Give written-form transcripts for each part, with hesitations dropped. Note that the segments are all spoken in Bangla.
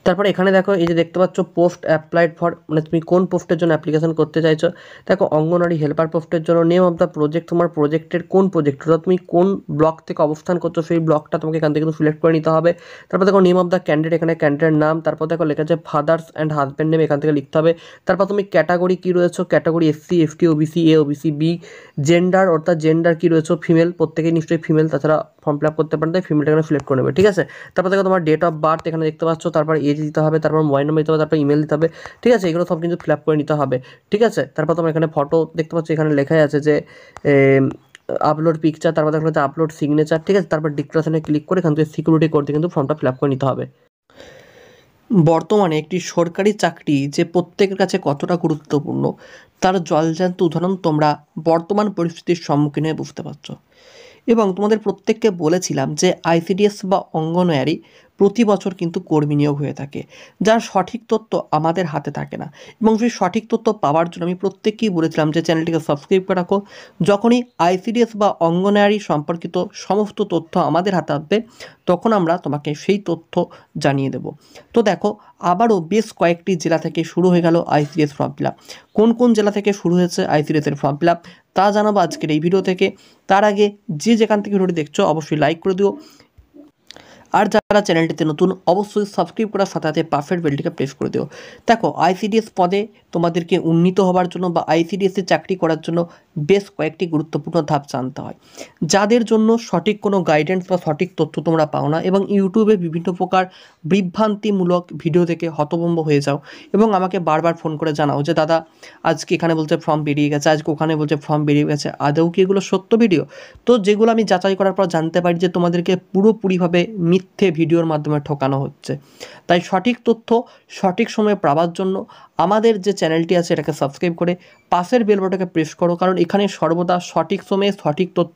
তারপরে এখানে দেখো এই যে দেখতে পাচ্ছ পোস্ট অ্যাপ্লাইড ফর, মানে তুমি কোন পোস্টের জন্য অ্যাপ্লিকেশন করতে চাইছো। দেখো অঙ্গনওয়াড়ি হেল্পার পোস্টের জন্য নেম অফ দ্য প্রজেক্ট, তোমার প্রজেক্টের কোন প্রজেক্ট, অর্থাৎ তুমি কোন ব্লক থেকে অবস্থান করছো সেই ব্লকটা তোমাকে এখান থেকে কিন্তু সিলেক্ট করে নিতে হবে। তারপর দেখো নেম অফ দ্য ক্যান্ডিডেট, এখানে ক্যান্ডিডেটের নাম, তারপর দেখো লেখা আছে ফাদার্স অ্যান্ড হাজব্যান্ড নেম, এখান থেকে লিখতে হবে। তারপর তুমি ক্যাটাগরি কী রয়েছো, ক্যাটাগরি এসসি, এসটি, ওবিসি, এ, ওবিসি, বি। জেন্ডার, অর্থাৎ জেন্ডার কী রয়েছে, ফিমেল, প্রত্যেকেই নিশ্চয়ই ফিমেল, তাছাড়া ফর্ম ফিল আপ করতে পারেন, তাই ফিমেলটা এখানে সিলেক্ট করে নেবে, ঠিক আছে। তারপর দেখো তোমার ডেট অফ বার্থ এখানে দেখতে পাচ্ছ, তারপর এজ দিতে হবে, তারপর মোবাইল নম্বর দিতে হবে, তারপর ইমেল দিতে হবে, ঠিক আছে। এগুলো সব কিন্তু ফিল আপ করে নিতে হবে, ঠিক আছে। তারপর তোমার এখানে ফটো দেখতে পাচ্ছ, এখানে লেখাই আছে যে আপলোড পিকচার, তারপর দেখা যাচ্ছে আপলোড সিগনেচার, ঠিক আছে। তারপর ডিক্লারেশনে ক্লিক করে এখান থেকে সিকিউরিটি কোড দিয়ে কিন্তু ফর্মটা ফিল আপ করে নিতে হবে। বর্তমানে একটি সরকারি চাকরি যে প্রত্যেকের কাছে কতটা গুরুত্বপূর্ণ তার জলজ্যান্ত উদাহরণ তোমরা বর্তমান পরিস্থিতির সম্মুখীন হয়ে বুঝতে পারছো। এবং তোমাদের প্রত্যেককে বলেছিলাম যে আইসিডিএস বা অঙ্গনওয়াড়ি প্রতি বছর কিন্তু কর্মী নিয়োগ হয়ে থাকে, যার সঠিক তথ্য আমাদের হাতে থাকে না। এবং সেই সঠিক তথ্য পাওয়ার জন্য আমি প্রত্যেককেই বলেছিলাম যে চ্যানেলটিকে সাবস্ক্রাইব করে রাখো। যখনই আইসিডিএস বা অঙ্গনওয়াড়ি সম্পর্কিত সমস্ত তথ্য আমাদের হাতে আসবে তখন আমরা তোমাকে সেই তথ্য জানিয়ে দেব। তো দেখো আবারও বেশ কয়েকটি জেলা থেকে শুরু হয়ে গেল আইসিডিএস ফর্ম ফিল আপ। কোন কোন জেলা থেকে শুরু হয়েছে আইসিডিএসের ফর্ম ফিল আপ তা জানাবো আজকের এই ভিডিও থেকে। তার আগে যে যেখান থেকে ভিডিওটি দেখছো অবশ্যই লাইক করে দিও, আর যারা চ্যানেলটিতে নতুন অবশ্যই সাবস্ক্রাইব করার সাথে সাথে পারফেক্ট বেলটিকে প্রেস করে দিও। দেখো আইসিডিএস পদে তোমাদেরকে উন্নীত হওয়ার জন্য বা আইসিডিএসে চাকরি করার জন্য বেশ কয়েকটি গুরুত্বপূর্ণ ধাপ জানতে হয়, যাদের জন্য সঠিক কোনো গাইডেন্স বা সঠিক তথ্য তোমরা পাও না এবং ইউটিউবে বিভিন্ন প্রকার বিভ্রান্তিমূলক ভিডিও থেকে হতভম্ব হয়ে যাও এবং আমাকে বারবার ফোন করে জানাও যে দাদা আজকে এখানে বলছে ফর্ম বেরিয়ে গেছে, আজকে ওখানে বলছে ফর্ম বেরিয়ে গেছে, আদৌ কি এগুলো সত্য ভিডিও? তো যেগুলো আমি যাচাই করার পর জানতে পারি যে তোমাদেরকে পুরোপুরিভাবে মিথ্যে ভিডিওর মাধ্যমে ঠকানো হচ্ছে। তাই সঠিক তথ্য সঠিক সময়ে পাওয়ার জন্য আমাদের যে চ্যানেলটি আছে এটাকে সাবস্ক্রাইব করে পাশের বেল বাটনটাকে প্রেস করো, কারণ এখানে সর্বদা সঠিক সময়ে সঠিক তথ্য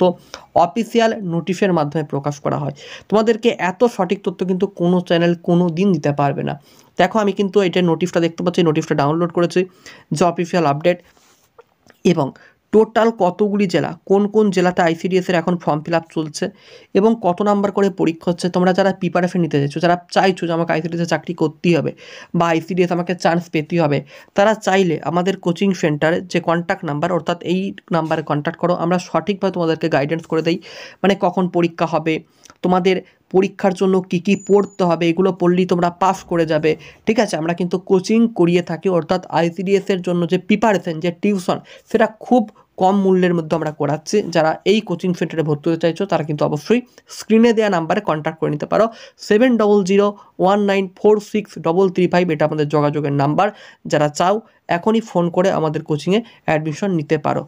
অফিসিয়াল নোটিশের মাধ্যমে প্রকাশ করা হয়। তোমাদেরকে এত সঠিক তথ্য কিন্তু কোনো চ্যানেল কোনো দিন দিতে পারবে না। দেখো আমি কিন্তু এটার নোটিশটা দেখতে পাচ্ছি, নোটিশটা ডাউনলোড করেছি, যে অফিসিয়াল আপডেট এবং টোটাল কতগুলি জেলা, কোন কোন জেলাতে আইসিডিএসের এখন ফর্ম ফিল আপ চলছে এবং কত নাম্বার করে পরীক্ষা হচ্ছে। তোমরা যারা প্রিপারেশন নিতে চাইছো, যারা চাইছো যে আমাকে আইসিডিএসে চাকরি করতেই হবে বা আইসিডিএস আমাকে চান্স পেতেই হবে, তারা চাইলে আমাদের কোচিং সেন্টারে যে কন্ট্যাক্ট নাম্বার, অর্থাৎ এই নাম্বারে কন্ট্যাক্ট করো, আমরা সঠিকভাবে তোমাদেরকে গাইডেন্স করে দিই, মানে কখন পরীক্ষা হবে, তোমাদের পরীক্ষার জন্য কী কী পড়তে হবে, এগুলো পড়লেই তোমরা পাস করে যাবে, ঠিক আছে। আমরা কিন্তু কোচিং করিয়ে থাকি, অর্থাৎ আইসিডিএসের জন্য যে প্রিপারেশন, যে টিউশন, সেটা খুব কম মূল্যের মধ্যে আমরা করাচ্ছি। যারা এই কোচিং সেন্টারে ভর্তি হতে চাইছো তারা কিন্তু অবশ্যই স্ক্রিনে দেওয়া নাম্বারে কন্ট্যাক্ট করে নিতে পারো। 7001946335 এটা আমাদের যোগাযোগের নাম্বার। যারা চাও এখনই ফোন করে আমাদের কোচিংয়ে অ্যাডমিশন নিতে পারো।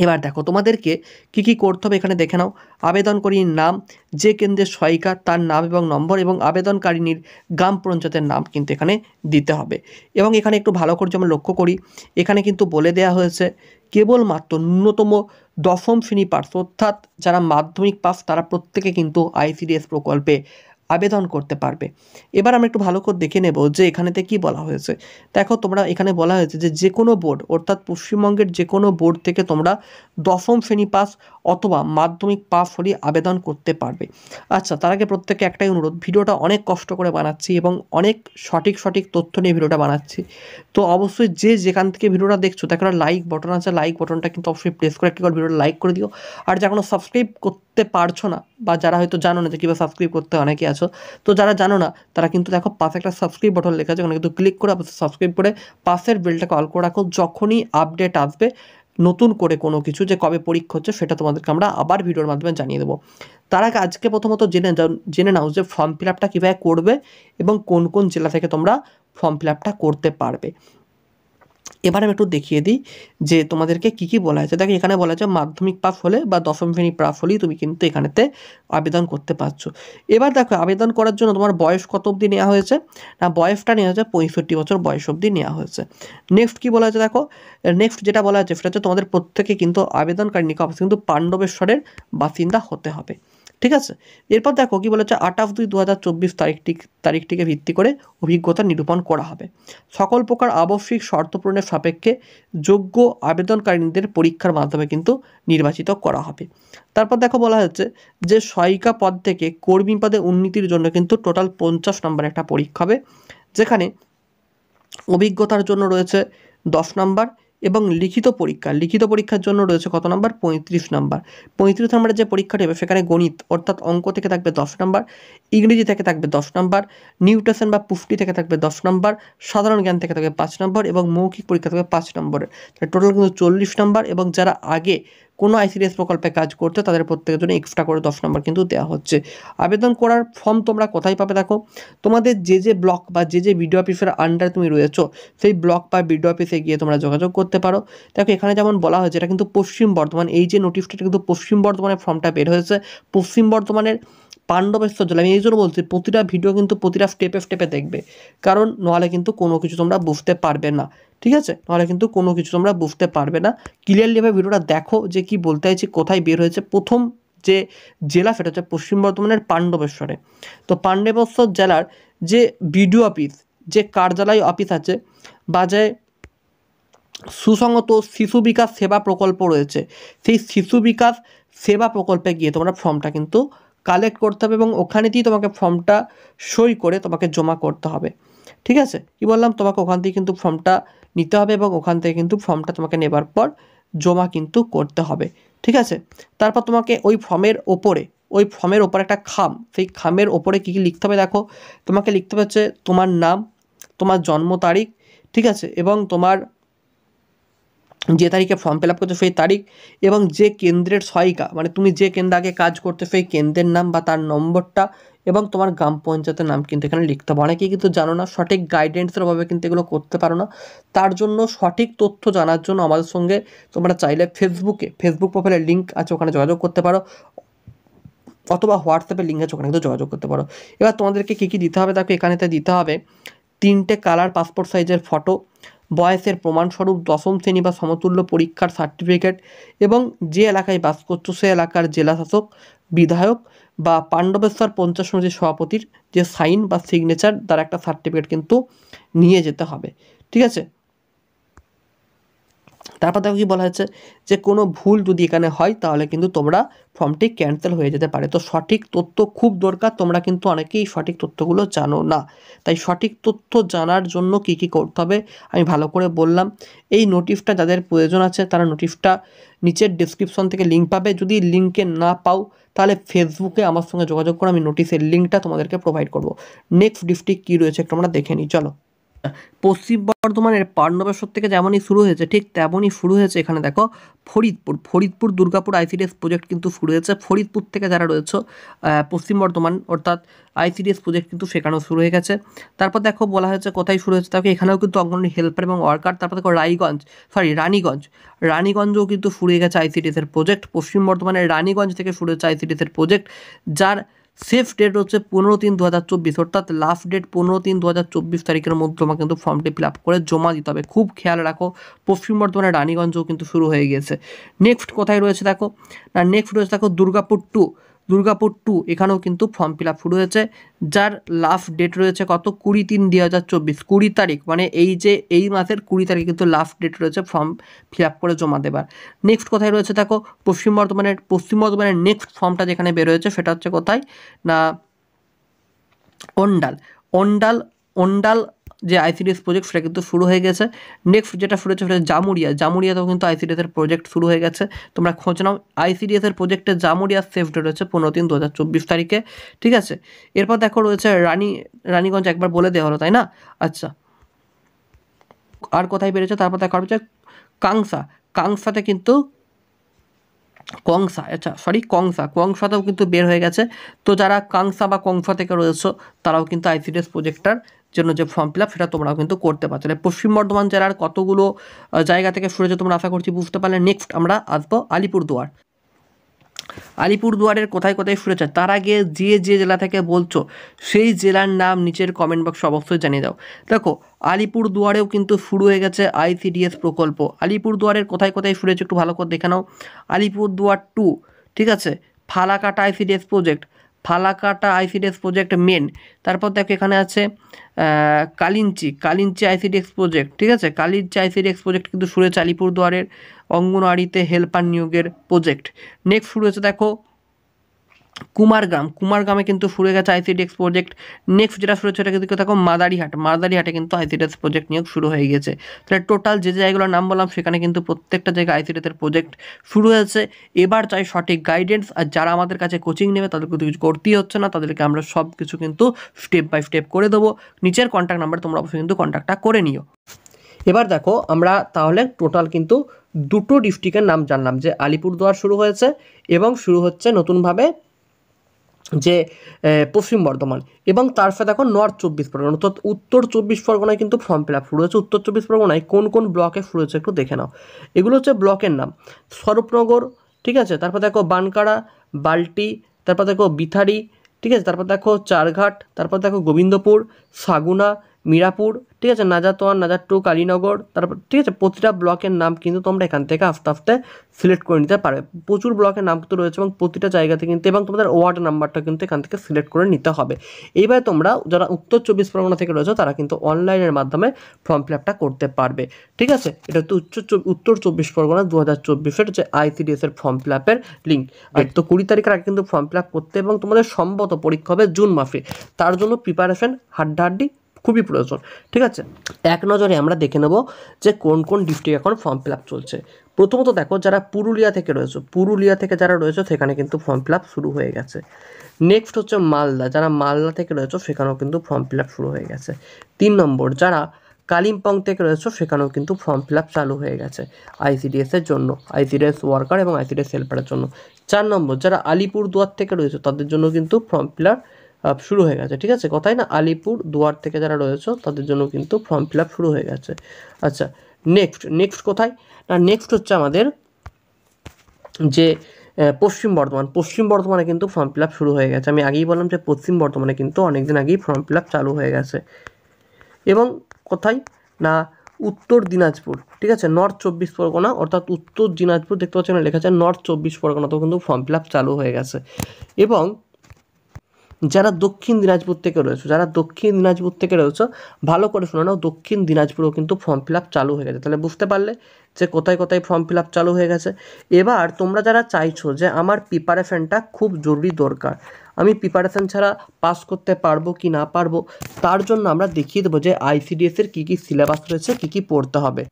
এবার দেখো তোমাদেরকে কী কী করতে হবে এখানে দেখে নাও। আবেদনকারীর নাম, যে কেন্দ্রের সহায়িকা তার নাম এবং নম্বর এবং আবেদনকারিনীর গ্রাম পঞ্চায়েতের নাম কিন্তু এখানে দিতে হবে। এবং এখানে একটু ভালো করে আমরা লক্ষ্য করি, এখানে কিন্তু বলে দেওয়া হয়েছে কেবলমাত্র ন্যূনতম দশম শ্রেণী পাস, অর্থাৎ যারা মাধ্যমিক পাস তারা প্রত্যেকে কিন্তু আইসিডিএস প্রকল্পে আবেদন করতে পারবে। এবার আমরা একটু ভালো করে দেখে নেব যে এখানেতে কি বলা হয়েছে। দেখো তোমরা এখানে বলা হয়েছে যে কোনো বোর্ড, অর্থাৎ পশ্চিমবঙ্গের যে কোনো বোর্ড থেকে তোমরা দশম শ্রেণী পাস অথবা মাধ্যমিক পাস হলে আবেদন করতে পারবে। আচ্ছা, তার আগে প্রত্যেককে একটাই অনুরোধ, ভিডিওটা অনেক কষ্ট করে বানাচ্ছি এবং অনেক সঠিক সঠিক তথ্য নিয়ে ভিডিওটা বানাচ্ছি, তো অবশ্যই যে যেখান থেকে ভিডিওটা দেখছো তাকে লাইক বটন আছে, লাইক বটনটা কিন্তু অবশ্যই প্রেস করে একটি করে ভিডিওটা লাইক করে দিও। আর যারা কোনো সাবস্ক্রাইব করতে পারছো না বা যারা হয়তো জানো না যে কীভাবে সাবস্ক্রাইব করতে অনেকে আছো, তো যারা জানো না তারা কিন্তু দেখো পাশে একটা সাবস্ক্রাইব বটন লেখা আছে, ওখানে কিন্তু ক্লিক করে সাবস্ক্রাইব করে পাশের বেলটাকে অল করে রাখো। যখনই আপডেট আসবে নতুন করে কোনো কিছু, যে কবে পরীক্ষা হচ্ছে, সেটা তোমাদেরকে আমরা আবার ভিডিওর মাধ্যমে জানিয়ে দেবো। তার আগে আজকে প্রথমত জেনে নাও যে ফর্ম ফিল আপটা কীভাবে করবে এবং কোন কোন জেলা থেকে তোমরা ফর্ম ফিল আপটা করতে পারবে। এবার আমি একটু দেখিয়ে দিই যে তোমাদেরকে কী কী বলা হয়েছে। দেখো এখানে বলা হয়েছে মাধ্যমিক পাস হলে বা দশম শ্রেণী পাস হলেই তুমি কিন্তু এখানেতে আবেদন করতে পারছো। এবার দেখো আবেদন করার জন্য তোমার বয়স কত অবধি নেওয়া হয়েছে, না বয়সটা নেওয়া হয়েছে 65 বছর বয়স অবধি নেওয়া হয়েছে। নেক্সট কী বলা হয়েছে, দেখো নেক্সট যেটা বলা হয়েছে সেটা হচ্ছে তোমাদের প্রত্যেকে কিন্তু আবেদনকারীকে অবশ্যই কিন্তু পাণ্ডবেশ্বরের বাসিন্দা হতে হবে। ঠিক আছে। এরপর দেখো কি বলেছে, 8/2/2024 তারিখটিকে ভিত্তি করে অভিজ্ঞতা নিরূপণ করা হবে। সকল প্রকার আবশ্যিক শর্ত পূরণের সাপেক্ষে যোগ্য আবেদনকারীদের পরীক্ষার মাধ্যমে কিন্তু নির্বাচিত করা হবে। তারপর দেখো বলা হচ্ছে যে সহায়িকা পদ থেকে কর্মী পদে উন্নীতির জন্য কিন্তু টোটাল 50 নম্বর একটা পরীক্ষা হবে, যেখানে অভিজ্ঞতার জন্য রয়েছে 10 নম্বর এবং লিখিত পরীক্ষার জন্য রয়েছে কত নম্বর, 35 নম্বর। 35 নম্বরের যে পরীক্ষাটি হবে সেখানে গণিত অর্থাৎ অঙ্ক থেকে থাকবে 10 নম্বর, ইংরেজি থেকে থাকবে 10 নম্বর, নিউট্রিশন বা পুষ্টি থেকে থাকবে 10 নম্বর, সাধারণ জ্ঞান থেকে থাকবে 5 নম্বর এবং মৌখিক পরীক্ষা থাকবে 5 নম্বরের। টোটাল কিন্তু 40 নম্বর, এবং যারা আগে কোনো আইসিডিএস প্রকল্পে কাজ করছে তাদের প্রত্যেকের জন্য এক্সট্রা করে 10 নম্বর কিন্তু দেওয়া হচ্ছে। আবেদন করার ফর্ম তোমরা কোথায় পাবে দেখো, তোমাদের যে ব্লক বা যে বিডিও অফিসের আন্ডারে তুমি রয়েছো সেই ব্লক বা বিডিও অফিসে গিয়ে তোমরা যোগাযোগ করতে পারো। দেখো এখানে যেমন বলা হয়েছে এটা কিন্তু পশ্চিম বর্ধমান, এই যে নোটিফিকেশনটা কিন্তু পশ্চিম বর্ধমানের ফর্মটা বের হয়েছে, পশ্চিম বর্ধমানের পাণ্ডবেশ্বর জেলা। আমি এই জন্য বলছি প্রতিটা ভিডিও কিন্তু প্রতিটা স্টেপে দেখবে, কারণ নাহলে কিন্তু কোনো কিছু তোমরা বুঝতে পারবে না, ঠিক আছে, নাহলে কিন্তু কোনো কিছু তোমরা বুঝতে পারবে না। ক্লিয়ারলিভাবে ভিডিওটা দেখো যে কি বলতে চাইছি, কোথায় বের হয়েছে। প্রথম যে জেলা সেটা হচ্ছে পশ্চিম বর্ধমানের পাণ্ডবেশ্বরে। তো পাণ্ডবেশ্বর জেলার যে বিডিও অফিস, যে কার্যালয় অফিস আছে বা যে সুসংহত শিশু বিকাশ সেবা প্রকল্প রয়েছে, সেই শিশু বিকাশ সেবা প্রকল্পে গিয়ে তোমরা ফর্মটা কিন্তু কালেক্ট করতে হবে এবং ওখানেতেই তোমাকে ফর্মটা সই করে তোমাকে জমা করতে হবে, ঠিক আছে। কি বললাম, তোমাকে ওখান থেকে কিন্তু ফর্মটা নিতে হবে এবং ওখান থেকে কিন্তু ফর্মটা তোমাকে নেবার পর জমা কিন্তু করতে হবে, ঠিক আছে। তারপর তোমাকে ওই ফর্মের ওপরে একটা খাম, সেই খামের ওপরে কী কী লিখতে হবে দেখো, তোমাকে লিখতে হবে হচ্ছে তোমার নাম, তোমার জন্ম তারিখ, ঠিক আছে, এবং তোমার যে তারিখে ফর্ম ফিল আপ করছো সেই তারিখ, এবং যে কেন্দ্রের সহায়িকা, মানে তুমি যে কেন্দ্রে আগে কাজ করতে সেই কেন্দ্রের নাম বা তার নম্বরটা, এবং তোমার গ্রাম পঞ্চায়েতের নাম কিন্তু এখানে লিখতে হবে। অনেকেই কিন্তু জানো না, সঠিক গাইডেন্সের অভাবে কিন্তু এগুলো করতে পারো না। তার জন্য সঠিক তথ্য জানার জন্য আমাদের সঙ্গে তোমরা চাইলে ফেসবুক প্রোফাইলের লিঙ্ক আছে, ওখানে যোগাযোগ করতে পারো, অথবা হোয়াটসঅ্যাপের লিঙ্ক আছে, ওখানে কিন্তু যোগাযোগ করতে পারো। এবার তোমাদেরকে কী কী দিতে হবে দেখো, এখানেতে দিতে হবে 3টে কালার পাসপোর্ট সাইজের ফটো, বয়সের প্রমাণস্বরূপ 10ম শ্রেণী বা সমতুল্য পরীক্ষার সার্টিফিকেট, এবং যে এলাকায় বাস করছো সে এলাকার জেলাশাসক, বিধায়ক বা পাণ্ডবেশ্বর পঞ্চায়েত সমিতির সভাপতির যে সাইন বা সিগনেচার দ্বারা একটা সার্টিফিকেট কিন্তু নিয়ে যেতে হবে, ঠিক আছে। তারপর দেখো কি বলা হয়েছে যে কোনো ভুল যদি এখানে হয় তাহলে কিন্তু তোমরা ফর্মটি ক্যান্সেল হয়ে যেতে পারে। তো সঠিক তথ্য খুব দরকার, তোমরা কিন্তু অনেকেই সঠিক তথ্যগুলো জানো না, তাই সঠিক তথ্য জানার জন্য কি কি করতে হবে আমি ভালো করে বললাম। এই নোটিশটা যাদের প্রয়োজন আছে তারা নোটিশটা নিচের ডেসক্রিপশন থেকে লিঙ্ক পাবে, যদি লিঙ্কে না পাও তাহলে ফেসবুকে আমার সঙ্গে যোগাযোগ করো, আমি নোটিশের লিঙ্কটা তোমাদেরকে প্রোভাইড করবো। নেক্সট ডিস্ট্রিক্ট কী রয়েছে একটু আমরা দেখে নিই, চলো। পশ্চিম বর্ধমানের পাণ্ডবেশ্বর থেকে যেমনই শুরু হয়েছে ঠিক তেমনই শুরু হয়েছে এখানে দেখো ফরিদপুর দুর্গাপুর আইসিডিএস প্রজেক্ট কিন্তু শুরু হয়েছে। ফরিদপুর থেকে যারা রয়েছে পশ্চিম বর্ধমান অর্থাৎ আইসিডিএস প্রজেক্ট কিন্তু সেখানেও শুরু হয়ে গেছে। তারপর দেখো বলা হয়েছে কোথায় শুরু হয়েছে, দেখো এখানেও কিন্তু অঙ্গনওয়াড়ি হেল্পার এবং ওয়ার্কার। তারপর দেখো রানীগঞ্জও কিন্তু শুরু হয়ে গেছে আইসিডিএসের প্রজেক্ট। পশ্চিম বর্ধমানের রানীগঞ্জ থেকে শুরু হয়েছে আইসিডিএসের প্রজেক্ট, যার সেফ ডেট হচ্ছে 15/3/2024, অর্থাৎ লাস্ট ডেট 15/3/2024 তারিখের মধ্যে তোমাকে কিন্তু ফর্মটি ফিল আপ করে জমা দিতে হবে। খুব খেয়াল রাখো, পশ্চিম বর্ধমানের রানীগঞ্জও কিন্তু শুরু হয়ে গিয়েছে। নেক্সট কোথায় রয়েছে দেখো, নেক্সট রয়েছে দেখো দুর্গাপুর টু এখানেও কিন্তু ফর্ম ফিল আপ শুরু হয়েছে, যার লাস্ট ডেট রয়েছে কত, 20/3/2024, 20 তারিখ, মানে এই মাসের 20 তারিখ কিন্তু লাস্ট ডেট রয়েছে ফর্ম ফিল আপ করে জমা দেবার। নেক্সট কোথায় রয়েছে দেখো, পশ্চিম বর্ধমানের নেক্সট ফর্মটা যেখানে বের হয়েছে সেটা হচ্ছে কোথায় না, অন্ডাল যে আইসিডিএস প্রজেক্ট সেটা কিন্তু শুরু হয়ে গেছে। নেক্সট যেটা শুরু হচ্ছে সেটা জামুরিয়াতেও কিন্তু আইসিডিএসের প্রজেক্ট শুরু হয়ে গেছে, তোমরা খোঁজ নাও। আইসিডিএসের প্রজেক্টে জামুরিয়ার সেফ ডেট রয়েছে 15/3/2024 তারিখে, ঠিক আছে। এরপর দেখো রয়েছে রানীগঞ্জ, একবার বলে দেওয়া হলো তাই না, আচ্ছা। আর কোথায় বেড়েছে, তারপর দেখা হচ্ছে কাংসাতে কিন্তু কংসাতেও কিন্তু বের হয়ে গেছে। তো যারা কাংসা বা কংসা থেকে রয়েছে তারাও কিন্তু আইসিডিএস প্রজেক্টটার জন্য যে ফর্ম ফিল আপ সেটা তোমরাও কিন্তু করতে পারছো। পশ্চিম বর্ধমান জেলার কতগুলো জায়গা থেকে শুরু হয়েছে তোমরা আশা করছি বুঝতে পারলে। নেক্সট আমরা আসবো আলিপুরদুয়ারের কোথায় শুরু হচ্ছে। তার আগে যে জেলা থেকে বলছো সেই জেলার নাম নিচের কমেন্ট বক্সে অবশ্যই জানিয়ে দাও। দেখো আলিপুরদুয়ারেও কিন্তু শুরু হয়ে গেছে আইসিডিএস প্রকল্প। আলিপুরদুয়ারের কোথায় শুরু হয়েছে একটু ভালো করে দেখে নাও। আলিপুরদুয়ার 2, ঠিক আছে, Falakata ICDS project, Falakata ICDS project main. তারপর দেখো এখানে আছে কালিঞ্চি আইসিডিএস প্রজেক্ট, ঠিক আছে, কালিঞ্চি আইসিডিএস প্রজেক্ট কিন্তু শুরু হয়েছে আলিপুরদুয়ারের অঙ্গনওয়াড়িতে হেল্পার নিয়োগের প্রজেক্ট। নেক্সট শুরু হয়েছে দেখো কুমারগ্রামে কিন্তু শুরু হয়ে গেছে আইসিডিএস প্রজেক্ট। নেক্সট যেটা শুরু হচ্ছে এটা কিন্তু দেখো মাদারিহাটে কিন্তু আইসিডিএস প্রজেক্ট নিয়োগ শুরু হয়ে গেছে। তাহলে টোটাল যে জায়গাগুলোর নাম বললাম সেখানে কিন্তু প্রত্যেকটা জায়গায় আইসিডিএস প্রজেক্ট শুরু হয়েছে। এবার চাই সঠিক গাইডেন্স, আর যারা আমাদের কাছে কোচিং নেবে তাদের কিন্তু কিছু করতেই হচ্ছে না, তাদেরকে আমরা সব কিছু কিন্তু স্টেপ বাই স্টেপ করে দেবো। নিচের কন্ট্যাক্ট নাম্বার তোমরা অবশ্যই কিন্তু কন্ট্যাক্টটা করে নিও। এবার দেখো আমরা তাহলে টোটাল কিন্তু দুটো ডিস্ট্রিক্টের নাম জানলাম, যে আলিপুরদুয়ার শুরু হয়েছে এবং শুরু হচ্ছে নতুনভাবে যে পশ্চিম বর্ধমান, এবং তার সাথে দেখো নর্থ 24 পরগনা, অর্থাৎ উত্তর 24 পরগনায় কিন্তু ফর্ম ফিল আপ শুরু হয়েছে। উত্তর 24 পরগনায় কোন কোন ব্লকে শুরু হয়েছে একটু দেখে নাও। এগুলো হচ্ছে ব্লকের নাম, স্বরূপনগর, ঠিক আছে, তারপর দেখো বানকাড়া, বাল্টি, তারপর দেখো বিথারি, ঠিক আছে, তারপর দেখো চারঘাট, তারপর দেখো গোবিন্দপুর, সাগুনা, মিরাপুর, ঠিক আছে, নাজাতোয়ান, নাজারটু, কালীনগর, তারপর ঠিক আছে, প্রতিটা ব্লকের নাম কিন্তু তোমরা এখান থেকে আস্তে আস্তে সিলেক্ট করে নিতে পারবে। প্রচুর ব্লকের নাম কিন্তু রয়েছে এবং প্রতিটা জায়গাতে কিন্তু, এবং তোমাদের ওয়ার্ড নাম্বারটা কিন্তু এখান থেকে সিলেক্ট করে নিতে হবে। এইবার তোমরা যারা উত্তর 24 পরগনা থেকে রয়েছে তারা কিন্তু অনলাইনের মাধ্যমে ফর্ম ফিল আপটা করতে পারবে, ঠিক আছে। এটা হচ্ছে উত্তর 24 পরগনা 2024-এর যে আইসিডিএস এর ফর্ম ফিল আপের লিঙ্ক। আর তো 20 তারিখের আগে কিন্তু ফর্ম ফিল আপ করতে, এবং তোমাদের সম্ভবত পরীক্ষা হবে জুন মাসে, তার জন্য প্রিপারেশন হাড্ডাহাড্ডি খুবই প্রয়োজন, ঠিক আছে। এক নজরে আমরা দেখে নেব যে কোন কোন ডিস্ট্রিক্ট এখন ফর্ম ফিল আপ চলছে। প্রথমত দেখো যারা পুরুলিয়া থেকে যারা রয়েছে সেখানে কিন্তু ফর্ম ফিল আপ শুরু হয়ে গেছে। নেক্সট হচ্ছে মালদা, যারা মালদা থেকে রয়েছে সেখানেও কিন্তু ফর্ম ফিল আপ শুরু হয়ে গেছে। 3 নম্বর যারা কালিম্পং থেকে রয়েছে সেখানেও কিন্তু ফর্ম ফিল আপ চালু হয়ে গেছে আইসিডিএস এর জন্য, আইসিডিএস ওয়ার্কার এবং আইসিডিএস হেল্পারের জন্য। 4 নম্বর যারা আলিপুরদুয়ার থেকে রয়েছে তাদের জন্য কিন্তু ফর্ম ফিল আপ শুরু হয়ে গেছে, ঠিক আছে, কথাই না, আলিপুরদুয়ার থেকে যারা রয়েছে তাদের জন্য কিন্তু ফর্ম ফিল আপ শুরু হয়ে গেছে। আচ্ছা, নেক্সট কোথায় না, নেক্সট হচ্ছে আমাদের যে পশ্চিম বর্ধমানে কিন্তু ফর্ম ফিল আপ শুরু হয়ে গেছে। আমি আগেই বললাম যে পশ্চিম বর্ধমানে কিন্তু অনেকদিন আগেই ফর্ম ফিল আপ চালু হয়ে গেছে। এবং কোথায় না, উত্তর দিনাজপুর, ঠিক আছে, নর্থ 24 পরগনা, অর্থাৎ উত্তর দিনাজপুর দেখতে পাচ্ছেন লেখা আছে নর্থ 24 পরগনাতেও কিন্তু ফর্ম ফিল আপ চালু হয়ে গেছে। এবং যারা দক্ষিণ দিনাজপুর থেকে রয়েছে ভালো করে শুনে নাও, দক্ষিণ দিনাজপুরেও কিন্তু ফর্ম ফিল আপ চালু হয়ে গেছে। তাহলে বুঝতে পারলে যে কোথায় কোথায় ফর্ম ফিল আপ চালু হয়ে গেছে। এবার তোমরা যারা চাইছো যে আমার প্রিপারেশনটা খুব জরুরি দরকার, আমি প্রিপারেশন ছাড়া পাস করতে পারবো কি না পারবো, তার জন্য আমরা দেখিয়ে দেবো যে আইসিডিএস এর কী কী সিলেবাস রয়েছে, কী কী পড়তে হবে।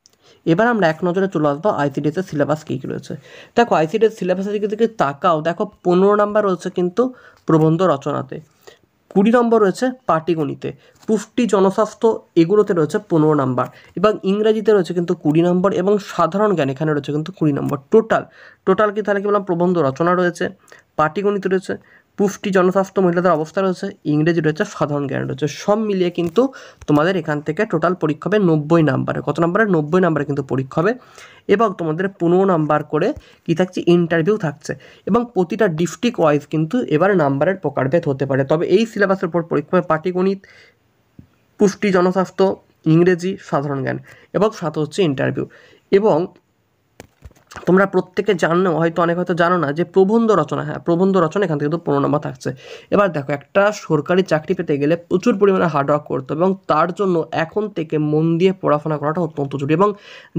এবার আমরা এক নজরে চলে আসবো আইসিডিএস এর সিলেবাস কী কী রয়েছে। দেখো আইসিডিএস সিলেবাসের দিকে তাকাও, দেখো 15 নম্বর রয়েছে কিন্তু প্রবন্ধ রচনাতে, 20 নম্বর রয়েছে পাটিগণিতে, পুষ্টি, জনস্বাস্থ্য এগুলোতে রয়েছে 15 নম্বর, এবং ইংরেজিতে রয়েছে কিন্তু 20 নম্বর, এবং সাধারণ জ্ঞান এখানে রয়েছে কিন্তু 20 নম্বর। টোটাল কি তাহলে কি বললাম, প্রবন্ধ রচনা রয়েছে, পাটিগণিত রয়েছে, পুষ্টি, জনস্বাস্থ্য, মহিলাদের অবস্থা রয়েছে, ইংরেজি রয়েছে, সাধারণ জ্ঞান রয়েছে, সব মিলিয়ে কিন্তু তোমাদের এখান থেকে টোটাল পরীক্ষা হবে 90 নম্বরে। কত নম্বরে? 90 নম্বরে কিন্তু পরীক্ষা হবে, এবং তোমাদের 15 নাম্বার করে কি থাকছে, ইন্টারভিউ থাকছে, এবং প্রতিটা ডিস্ট্রিক্ট ওয়াইজ কিন্তু এবার নাম্বারের প্রকারভেদ হতে পারে। তবে এই সিলেবাসের উপর পরীক্ষা হবে পাটিগণিত, পুষ্টি, জনস্বাস্থ্য, ইংরেজি, সাধারণ জ্ঞান, এবং সাথে হচ্ছে ইন্টারভিউ। এবং তোমরা প্রত্যেকে জানো, হয়তো জানো না যে প্রবন্ধ রচনা, প্রবন্ধ রচনা এখান থেকে তো 15 নম্বর থাকছে। এবার দেখো একটা সরকারি চাকরি পেতে গেলে প্রচুর পরিমাণে হার্ডওয়ার্ক করতে হবে, এবং তার জন্য এখন থেকে মন দিয়ে পড়াশোনা করাটা অত্যন্ত জরুরি। এবং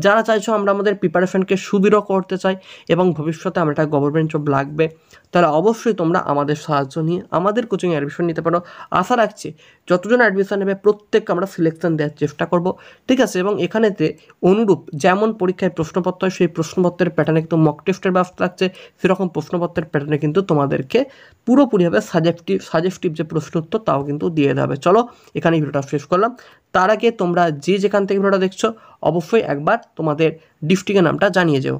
যারা চাইছো আমরা আমাদের প্রিপারেশনকে সুদৃঢ় করতে চাই এবং ভবিষ্যতে আমরা একটা গভর্নমেন্ট জব লাগবে, তাহলে অবশ্যই তোমরা আমাদের সাহায্য নিয়ে আমাদের কোচিংয়ে অ্যাডমিশন নিতে পারো। আশা রাখছি যতজন অ্যাডমিশন নেবে প্রত্যেককে আমরা সিলেকশন দেওয়ার চেষ্টা করব, ঠিক আছে। এবং এখানেতে অনুরূপ যেমন পরীক্ষায় প্রশ্নপত্র হয় সেই প্রশ্নপত্রের প্যাটার্নে কিন্তু মক টেস্টের ব্যবস্থা থাকছে, সেরকম প্রশ্নপত্রের প্যাটার্নে কিন্তু তোমাদেরকে পুরোপুরিভাবে সাজেস্টিভ যে প্রশ্ন উত্তর তাও কিন্তু দিয়ে দেবে। চলো এখানে ভিডিওটা শেষ করলাম। তার আগে তোমরা যেখান থেকে ভিডিওটা দেখছো অবশ্যই একবার তোমাদের ডিস্ট্রিক্টের নামটা জানিয়ে যেও।